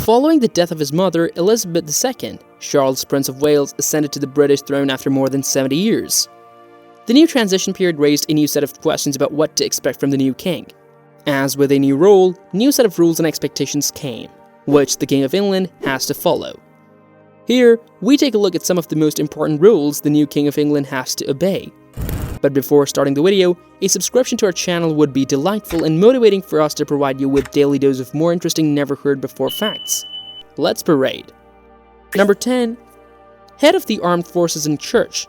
Following the death of his mother, Elizabeth II, Charles, Prince of Wales, ascended to the British throne after more than 70 years. The new transition period raised a new set of questions about what to expect from the new king. As with a new role, new set of rules and expectations came, which the King of England has to follow. Here, we take a look at some of the most important rules the new King of England has to obey. But before starting the video, a subscription to our channel would be delightful and motivating for us to provide you with daily dose of more interesting never-heard-before facts. Let's parade. Number 10. Head of the Armed Forces and Church.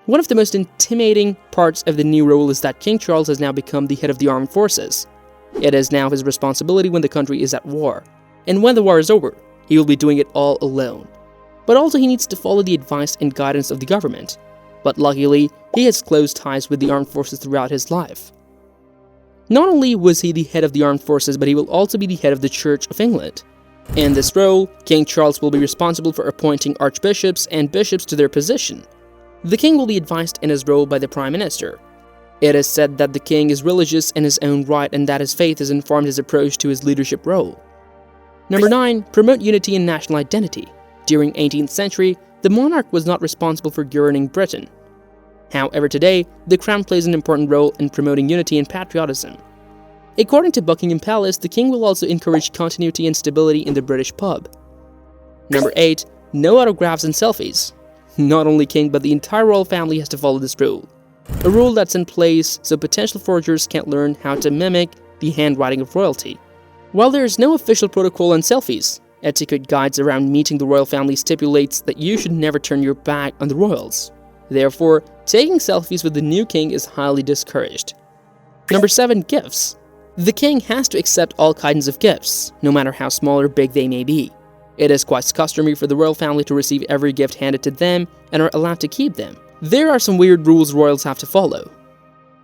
One of the most intimidating parts of the new role is that King Charles has now become the head of the armed forces. It is now his responsibility when the country is at war. And when the war is over, he will be doing it all alone. But also he needs to follow the advice and guidance of the government. But luckily, he has close ties with the armed forces throughout his life. Not only was he the head of the armed forces, but he will also be the head of the Church of England. In this role, King Charles will be responsible for appointing archbishops and bishops to their position. The king will be advised in his role by the Prime Minister. It is said that the king is religious in his own right and that his faith has informed his approach to his leadership role. Number 9. Promote unity and national identity. During 18th century, the monarch was not responsible for governing Britain. However, today, the crown plays an important role in promoting unity and patriotism. According to Buckingham Palace, the king will also encourage continuity and stability in the British pub. Number 8. No autographs and selfies. Not only king, but the entire royal family has to follow this rule. A rule that's in place so potential forgers can't learn how to mimic the handwriting of royalty. While there is no official protocol on selfies, etiquette guides around meeting the royal family stipulates that you should never turn your back on the royals. Therefore, taking selfies with the new king is highly discouraged. Number 7. Gifts. The king has to accept all kinds of gifts, no matter how small or big they may be. It is quite customary for the royal family to receive every gift handed to them and are allowed to keep them. There are some weird rules royals have to follow.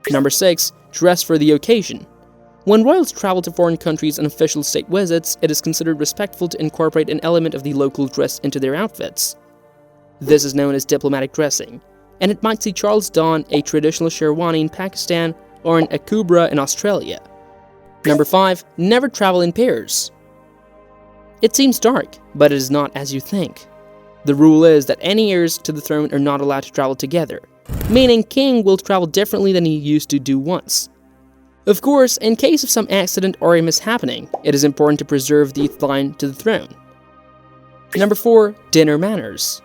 Number 6. Dress for the occasion. When royals travel to foreign countries on official state visits, it is considered respectful to incorporate an element of the local dress into their outfits. This is known as diplomatic dressing, and it might see Charles don a traditional sherwani in Pakistan or an akubra in Australia. Number 5. Never travel in pairs. It seems dark, but it is not as you think. The rule is that any heirs to the throne are not allowed to travel together, meaning king will travel differently than he used to do once. Of course, in case of some accident or a mishappening, it is important to preserve the line to the throne. Number 4. Dinner manners.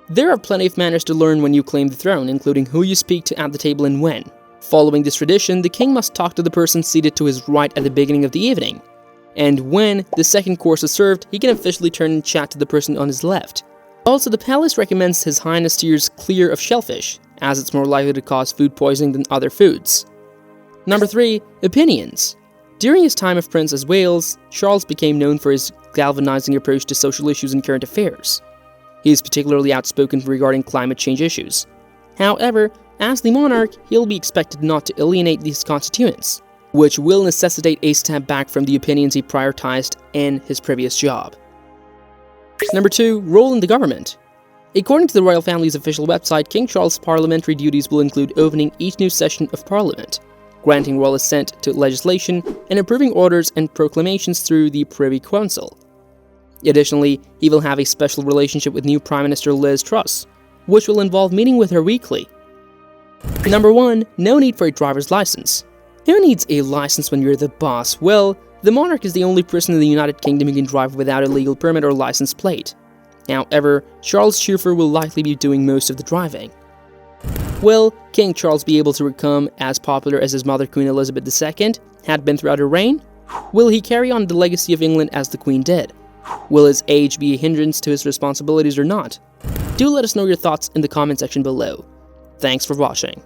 There are plenty of manners to learn when you claim the throne, including who you speak to at the table and when. Following this tradition, the king must talk to the person seated to his right at the beginning of the evening. And when the second course is served, he can officially turn and chat to the person on his left. Also, the palace recommends His Highness steers clear of shellfish, as it's more likely to cause food poisoning than other foods. Number 3. Opinions. During his time of Prince of Wales, Charles became known for his galvanizing approach to social issues and current affairs. He is particularly outspoken regarding climate change issues. However, as the monarch, he'll be expected not to alienate these constituents, which will necessitate a step back from the opinions he prioritized in his previous job. Number 2. Role in the government. According to the royal family's official website, King Charles' parliamentary duties will include opening each new session of parliament, granting royal assent to legislation, and approving orders and proclamations through the Privy Council. Additionally, he will have a special relationship with new Prime Minister Liz Truss, which will involve meeting with her weekly. Number 1. No need for a driver's license. Who needs a license when you're the boss? Well, the monarch is the only person in the United Kingdom who can drive without a legal permit or license plate. However, Charles' chauffeur will likely be doing most of the driving. Will King Charles be able to become as popular as his mother Queen Elizabeth II had been throughout her reign? Will he carry on the legacy of England as the Queen did? Will his age be a hindrance to his responsibilities or not? Do let us know your thoughts in the comment section below. Thanks for watching.